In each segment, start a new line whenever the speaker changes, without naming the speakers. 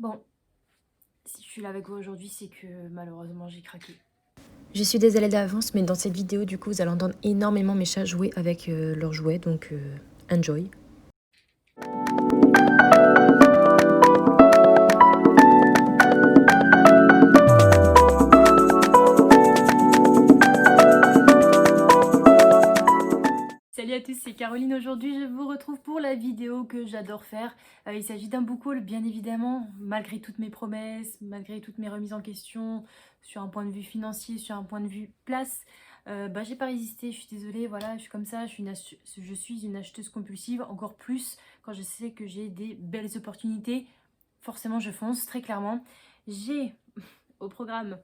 Bon, si je suis là avec vous aujourd'hui, c'est que malheureusement j'ai craqué.
Je suis désolée d'avance, mais dans cette vidéo, du coup, vous allez entendre énormément mes chats jouer avec leurs jouets, donc enjoy.
Salut à tous, c'est Caroline. Aujourd'hui, je vous retrouve pour la vidéo que j'adore faire. Il s'agit d'un book haul, bien évidemment, malgré toutes mes promesses, malgré toutes mes remises en question, sur un point de vue financier, sur un point de vue place. J'ai pas résisté, je suis désolée, voilà, je suis comme ça, je suis une acheteuse compulsive, encore plus quand je sais que j'ai des belles opportunités. Forcément, je fonce, très clairement. J'ai au programme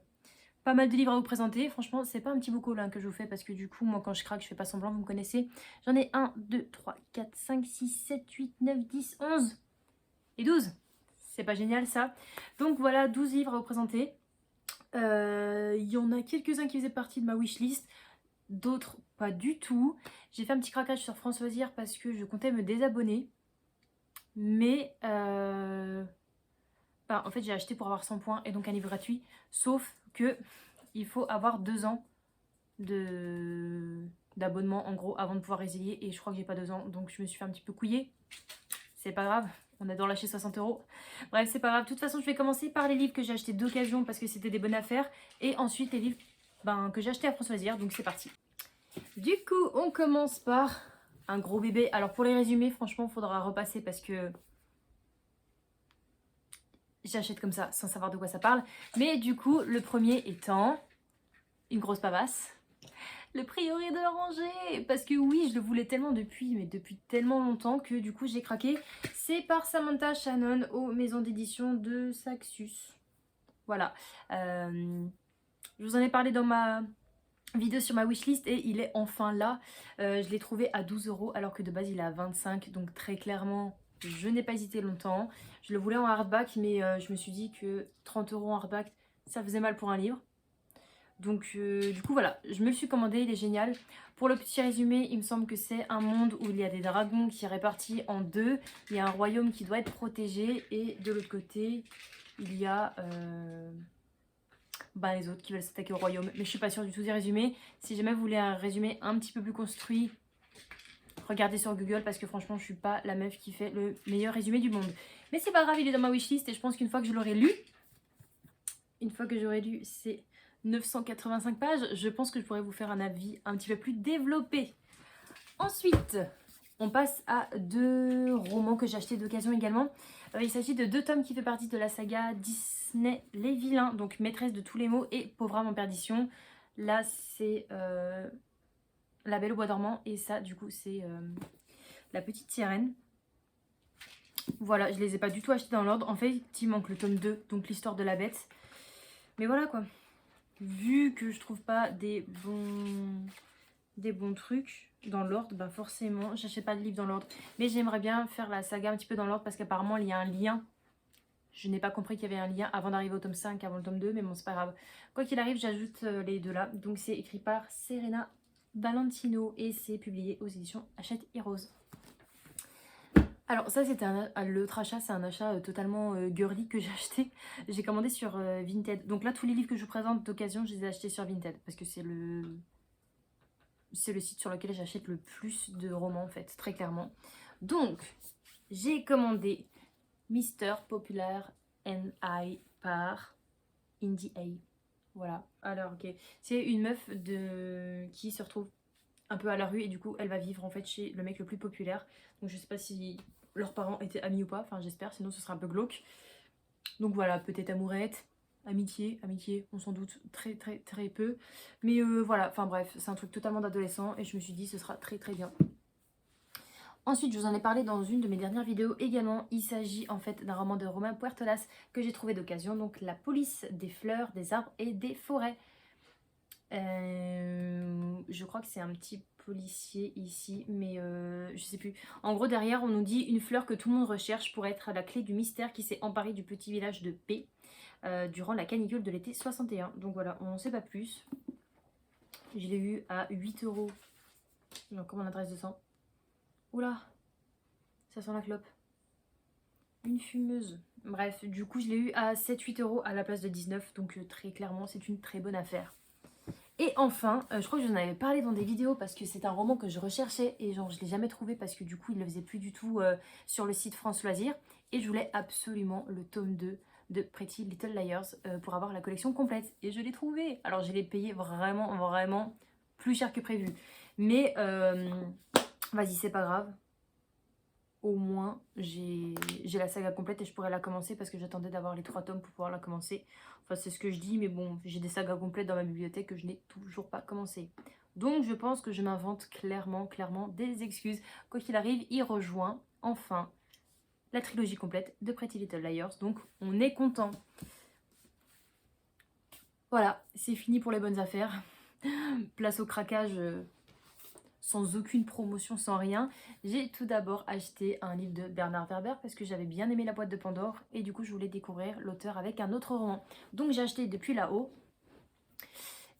pas mal de livres à vous présenter. Franchement, c'est pas un petit book haul hein, que je vous fais parce que du coup, moi quand je craque, je fais pas semblant, vous me connaissez. J'en ai 1, 2, 3, 4, 5, 6, 7, 8, 9, 10, 11 et 12. C'est pas génial ça. Donc voilà, 12 livres à vous présenter. Il y en a quelques-uns qui faisaient partie de ma wishlist, d'autres pas du tout. J'ai fait un petit craquage sur France Loisirs parce que je comptais me désabonner. Mais en fait, j'ai acheté pour avoir 100 points et donc un livre gratuit. Sauf que il faut avoir 2 ans d'abonnement en gros avant de pouvoir résilier et je crois que j'ai pas 2 ans donc je me suis fait un petit peu couiller. C'est pas grave, on adore lâcher 60 €. Bref, c'est pas grave. De toute façon, je vais commencer par les livres que j'ai achetés d'occasion parce que c'était des bonnes affaires et ensuite les livres que j'ai achetés à France Loisirs. Donc c'est parti. Du coup, on commence par un gros bébé. Alors pour les résumés, franchement, faudra repasser parce que j'achète comme ça sans savoir de quoi ça parle. Mais du coup, le premier étant une grosse pavasse. Le prieuré de l'oranger, parce que oui, je le voulais tellement depuis tellement longtemps que du coup j'ai craqué. C'est par Samantha Shannon aux maisons d'édition de Saxus. Voilà. Je vous en ai parlé dans ma vidéo sur ma wishlist et il est enfin là. Je l'ai trouvé à 12 € alors que de base il est à 25, donc très clairement je n'ai pas hésité longtemps. Je le voulais en hardback mais je me suis dit que 30 € en hardback ça faisait mal pour un livre. Donc du coup voilà, je me le suis commandé, il est génial. Pour le petit résumé, il me semble que c'est un monde où il y a des dragons qui sont répartis en deux. Il y a un royaume qui doit être protégé et de l'autre côté, il y a les autres qui veulent s'attaquer au royaume. Mais je suis pas sûre du tout du résumé. Si jamais vous voulez un résumé un petit peu plus construit, regardez sur Google parce que franchement, je suis pas la meuf qui fait le meilleur résumé du monde. Mais c'est pas grave, il est dans ma wishlist et je pense qu'une fois que je l'aurai lu, c'est 985 pages, je pense que je pourrais vous faire un avis un petit peu plus développé. Ensuite, on passe à 2 romans que j'ai achetés d'occasion également. Il s'agit de 2 tomes qui font partie de la saga Disney Les Vilains, donc Maîtresse de tous les maux et Pauvre âme en perdition. Là, c'est La Belle au bois dormant et ça, du coup, c'est La Petite Sirène. Voilà, je les ai pas du tout achetés dans l'ordre. En fait, il manque le tome 2, donc l'histoire de la bête. Mais voilà quoi. Vu que je trouve pas des bons trucs dans l'ordre, forcément, j'achète pas de livres dans l'ordre. Mais j'aimerais bien faire la saga un petit peu dans l'ordre parce qu'apparemment, il y a un lien. Je n'ai pas compris qu'il y avait un lien avant d'arriver au tome 5, avant le tome 2, mais bon, c'est pas grave. Quoi qu'il arrive, j'ajoute les deux là. Donc, c'est écrit par Serena Valentino et c'est publié aux éditions Hachette Heroes. Alors ça c'était l'autre achat, c'est un achat totalement girly que j'ai acheté. J'ai commandé sur Vinted. Donc là tous les livres que je vous présente d'occasion, je les ai achetés sur Vinted. Parce que c'est le site sur lequel j'achète le plus de romans en fait, très clairement. Donc j'ai commandé Mister Popular and I par Indie A. Voilà, alors ok. C'est une meuf qui se retrouve un peu à la rue et du coup elle va vivre en fait chez le mec le plus populaire. Donc je sais pas si leurs parents étaient amis ou pas, enfin j'espère, sinon ce serait un peu glauque. Donc voilà, peut-être amourette, amitié, on s'en doute très très très peu. Mais voilà, enfin bref, c'est un truc totalement d'adolescent et je me suis dit ce sera très très bien. Ensuite, je vous en ai parlé dans une de mes dernières vidéos également. Il s'agit en fait d'un roman de Romain Puertolas que j'ai trouvé d'occasion. Donc La police des fleurs, des arbres et des forêts. Je crois que c'est un petit policier ici, mais je sais plus. En gros, derrière, on nous dit une fleur que tout le monde recherche pour être la clé du mystère qui s'est emparé du petit village de P durant la canicule de l'été 61. Donc voilà, on n'en sait pas plus. Je l'ai eu à 8 €. J'ai encore mon adresse de sang. Oula, ça sent la clope. Une fumeuse. Bref, du coup je l'ai eu à 7-8 euros à la place de 19, donc très clairement c'est une très bonne affaire. Et enfin, je crois que je vous en avais parlé dans des vidéos parce que c'est un roman que je recherchais et genre je l'ai jamais trouvé parce que du coup il le faisait plus du tout sur le site France Loisirs. Et je voulais absolument le tome 2 de Pretty Little Liars pour avoir la collection complète. Et je l'ai trouvé. Alors je l'ai payé vraiment plus cher que prévu. Mais vas-y, c'est pas grave. Au moins j'ai la saga complète et je pourrais la commencer parce que j'attendais d'avoir les 3 tomes pour pouvoir la commencer. Enfin c'est ce que je dis, mais bon, j'ai des sagas complètes dans ma bibliothèque que je n'ai toujours pas commencé. Donc je pense que je m'invente clairement des excuses. Quoi qu'il arrive, il rejoint enfin la trilogie complète de Pretty Little Liars, donc on est content. Voilà, c'est fini pour les bonnes affaires. Place au craquage sans aucune promotion, sans rien. J'ai tout d'abord acheté un livre de Bernard Werber parce que j'avais bien aimé La Boîte de Pandore et du coup je voulais découvrir l'auteur avec un autre roman. Donc j'ai acheté Depuis là-haut.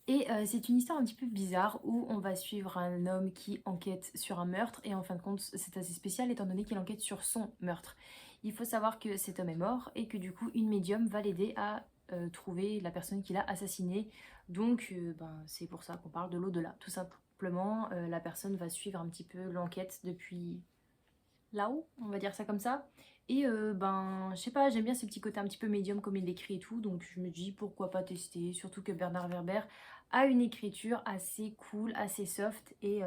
Et c'est une histoire un petit peu bizarre où on va suivre un homme qui enquête sur un meurtre et en fin de compte c'est assez spécial étant donné qu'il enquête sur son meurtre. Il faut savoir que cet homme est mort et que du coup une médium va l'aider à trouver la personne qui l'a assassiné. Donc c'est pour ça qu'on parle de l'au-delà. Tout simplement la personne va suivre un petit peu l'enquête depuis là-haut, on va dire ça comme ça. Et je sais pas, j'aime bien ce petit côté un petit peu médium comme il écrit et tout, donc je me dis pourquoi pas tester, surtout que Bernard Werber a une écriture assez cool, assez soft et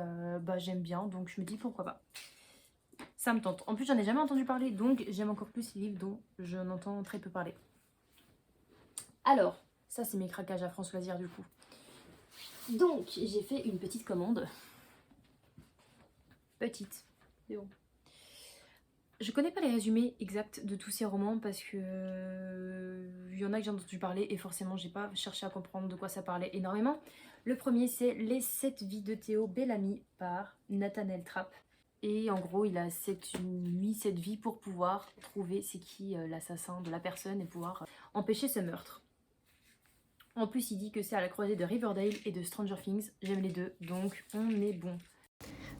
j'aime bien, donc je me dis pourquoi pas. Ça me tente. En plus j'en ai jamais entendu parler, donc j'aime encore plus les livres dont je n'entends très peu parler. Alors, ça c'est mes craquages à France Loisirs du coup. Donc j'ai fait une petite commande. Petite, c'est bon. Je connais pas les résumés exacts de tous ces romans parce que il y en a que j'ai entendu parler et forcément j'ai pas cherché à comprendre de quoi ça parlait énormément. Le premier c'est Les 7 vies de Théo Bellamy par Nathaniel Trapp. Et en gros il a 7 nuits, 7 vies pour pouvoir trouver c'est qui l'assassin de la personne et pouvoir empêcher ce meurtre. En plus il dit que c'est à la croisée de Riverdale et de Stranger Things, j'aime les deux donc on est bon.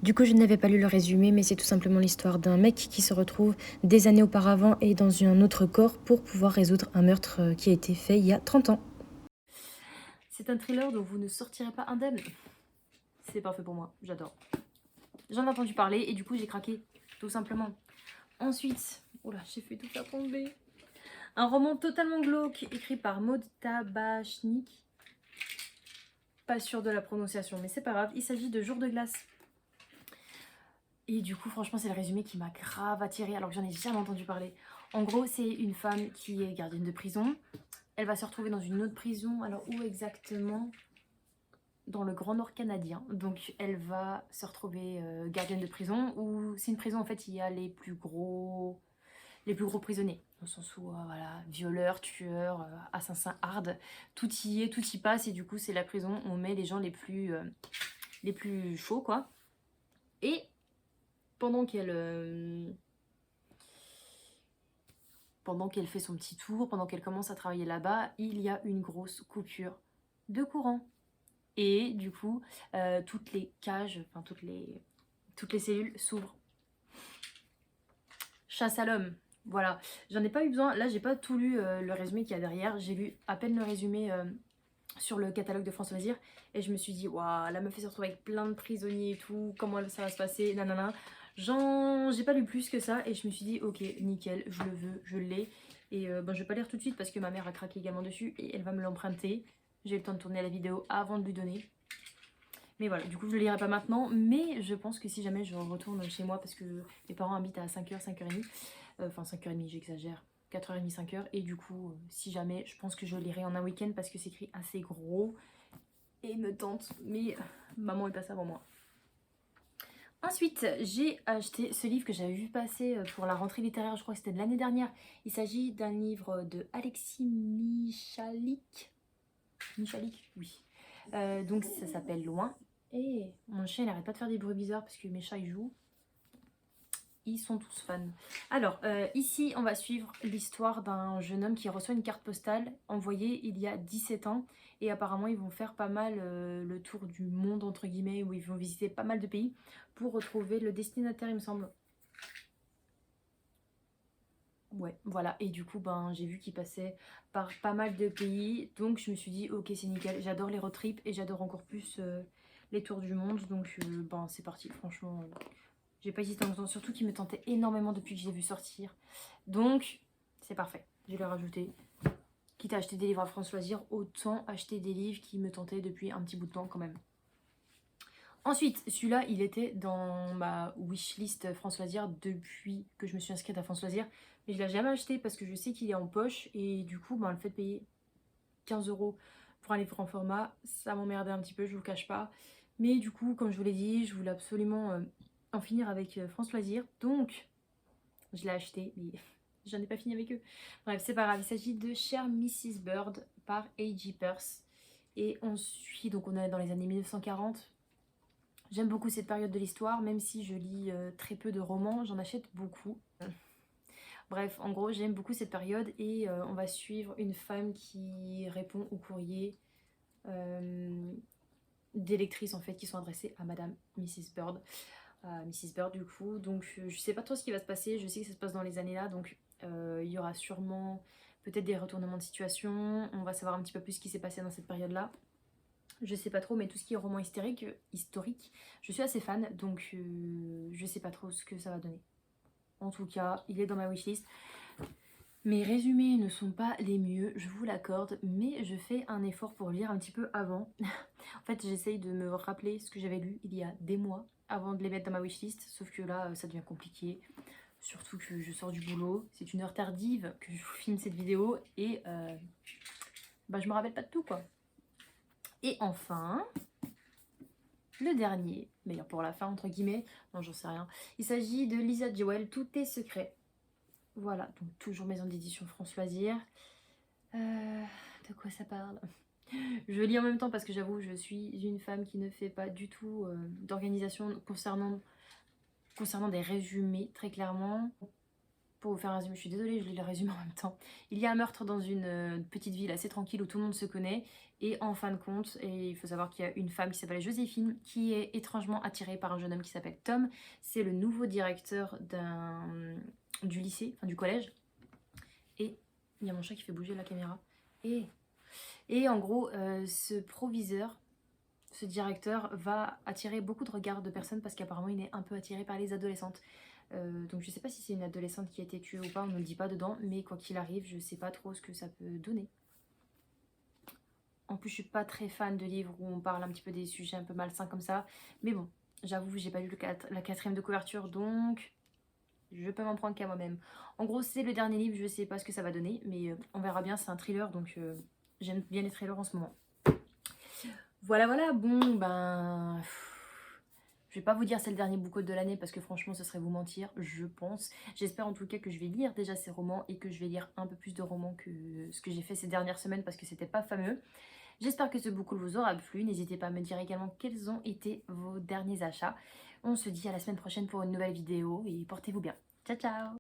Du coup, je n'avais pas lu le résumé, mais c'est tout simplement l'histoire d'un mec qui se retrouve des années auparavant et dans un autre corps pour pouvoir résoudre un meurtre qui a été fait il y a 30 ans.
C'est un thriller dont vous ne sortirez pas indemne. C'est parfait pour moi, j'adore. J'en ai entendu parler et du coup j'ai craqué, tout simplement. Ensuite, oula, j'ai fait tout faire tomber. Un roman totalement glauque écrit par Maud Tabachnik. Pas sûre de la prononciation, mais c'est pas grave. Il s'agit de Jour de glace. Et du coup, franchement, c'est le résumé qui m'a grave attirée alors que j'en ai jamais entendu parler. En gros, c'est une femme qui est gardienne de prison. Elle va se retrouver dans une autre prison. Alors, où exactement ? Dans le Grand Nord canadien. Donc, elle va se retrouver gardienne de prison. Où c'est une prison, en fait, il y a les plus gros prisonniers. Dans le sens où, voilà, violeurs, tueurs, assassins hard. Tout y est, tout y passe. Et du coup, c'est la prison où on met les gens les plus chauds, quoi. Et pendant qu'elle fait son petit tour, pendant qu'elle commence à travailler là-bas, il y a une grosse coupure de courant. Et du coup, toutes les cages, enfin toutes les cellules s'ouvrent. Chasse à l'homme. Voilà, j'en ai pas eu besoin. Là, j'ai pas tout lu le résumé qu'il y a derrière. J'ai lu à peine le résumé sur le catalogue de France Loisirs. Et je me suis dit, waouh, la meuf elle se retrouve avec plein de prisonniers et tout. Comment ça va se passer, nanana. J'ai pas lu plus que ça et je me suis dit ok nickel, je le veux, je l'ai. Et je vais pas lire tout de suite parce que ma mère a craqué également dessus et elle va me l'emprunter. J'ai eu le temps de tourner la vidéo avant de lui donner. Mais voilà, du coup je le lirai pas maintenant, mais je pense que si jamais je retourne chez moi parce que mes parents habitent à 5h, 5h30, enfin 5h30 j'exagère, 4h30, 5h, et du coup si jamais je pense que je le lirai en un week-end parce que c'est écrit assez gros et me tente, mais maman est passée avant moi. Ensuite, j'ai acheté ce livre que j'avais vu passer pour la rentrée littéraire, je crois que c'était de l'année dernière. Il s'agit d'un livre de Alexis Michalik. Michalik, oui. Donc ça s'appelle Loin. Et mon chien il n'arrête pas de faire des bruits bizarres parce que mes chats ils jouent. Ils sont tous fans. Alors, ici, on va suivre l'histoire d'un jeune homme qui reçoit une carte postale envoyée il y a 17 ans. Et apparemment, ils vont faire pas mal le tour du monde, entre guillemets, où ils vont visiter pas mal de pays pour retrouver le destinataire, il me semble. Ouais, voilà. Et du coup, ben, j'ai vu qu'il passait par pas mal de pays. Donc, je me suis dit, ok, c'est nickel. J'adore les road trips et j'adore encore plus les tours du monde. Donc, ben, c'est parti. Franchement, j'ai pas hésité longtemps. Surtout qu'il me tentait énormément depuis que je l'ai vu sortir. Donc, c'est parfait. Je l'ai rajouté. Quitte à acheter des livres à France Loisirs, autant acheter des livres qui me tentaient depuis un petit bout de temps quand même. Ensuite, celui-là, il était dans ma wishlist France Loisirs depuis que je me suis inscrite à France Loisirs. Mais je ne l'ai jamais acheté parce que je sais qu'il est en poche. Et du coup, ben, le fait de payer 15 € pour un livre en format, ça m'emmerdait un petit peu, je vous le cache pas. Mais du coup, comme je vous l'ai dit, je voulais absolument en finir avec France Loisirs. Donc, je l'ai acheté, mais j'en ai pas fini avec eux. Bref, c'est pas grave. Il s'agit de Cher Mrs. Bird par A.G. Peirce. Et on suit, donc on est dans les années 1940. J'aime beaucoup cette période de l'histoire, même si je lis très peu de romans, j'en achète beaucoup. Bref, en gros, j'aime beaucoup cette période et on va suivre une femme qui répond aux courriers des lectrices en fait qui sont adressées à Madame Mrs. Bird. Mrs. Bird du coup, donc je sais pas trop ce qui va se passer, je sais que ça se passe dans les années là, donc il y aura sûrement peut-être des retournements de situation, on va savoir un petit peu plus ce qui s'est passé dans cette période là. Je sais pas trop, mais tout ce qui est roman historique, je suis assez fan, donc je sais pas trop ce que ça va donner. En tout cas, il est dans ma wishlist. Mes résumés ne sont pas les mieux, je vous l'accorde, mais je fais un effort pour lire un petit peu avant. En fait, j'essaye de me rappeler ce que j'avais lu il y a des mois avant de les mettre dans ma wishlist, sauf que là, ça devient compliqué. Surtout que je sors du boulot, c'est une heure tardive que je vous filme cette vidéo et bah, je me rappelle pas de tout quoi. Et enfin, le dernier, meilleur pour la fin entre guillemets, non j'en sais rien, il s'agit de Lisa Jewell, Tout est secret. Voilà, donc toujours maison d'édition France Loisirs. De quoi ça parle? Je lis en même temps parce que j'avoue, je suis une femme qui ne fait pas du tout d'organisation concernant des résumés, très clairement. Pour vous faire un résumé, je suis désolée, je lis le résumé en même temps. Il y a un meurtre dans une petite ville assez tranquille où tout le monde se connaît. Et en fin de compte, et il faut savoir qu'il y a une femme qui s'appelle Joséphine qui est étrangement attirée par un jeune homme qui s'appelle Tom. C'est le nouveau directeur du lycée, enfin du collège. Et il y a mon chat qui fait bouger la caméra. Et en gros, ce proviseur, ce directeur va attirer beaucoup de regards de personnes parce qu'apparemment il est un peu attiré par les adolescentes. Donc je sais pas si c'est une adolescente qui a été tuée ou pas, on ne le dit pas dedans, mais quoi qu'il arrive, je sais pas trop ce que ça peut donner. En plus, je suis pas très fan de livres où on parle un petit peu des sujets un peu malsains comme ça. Mais bon, j'avoue, j'ai pas lu la 4e de couverture, donc je peux m'en prendre qu'à moi-même. En gros, c'est le dernier livre, je sais pas ce que ça va donner, mais on verra bien, c'est un thriller, donc j'aime bien les thrillers en ce moment. Voilà, voilà, bon, ben... Je vais pas vous dire c'est le dernier book de l'année parce que franchement ce serait vous mentir, je pense. J'espère en tout cas que je vais lire déjà ces romans et que je vais lire un peu plus de romans que ce que j'ai fait ces dernières semaines parce que c'était pas fameux. J'espère que ce book vous aura plu, n'hésitez pas à me dire également quels ont été vos derniers achats. On se dit à la semaine prochaine pour une nouvelle vidéo et portez-vous bien. Ciao ciao!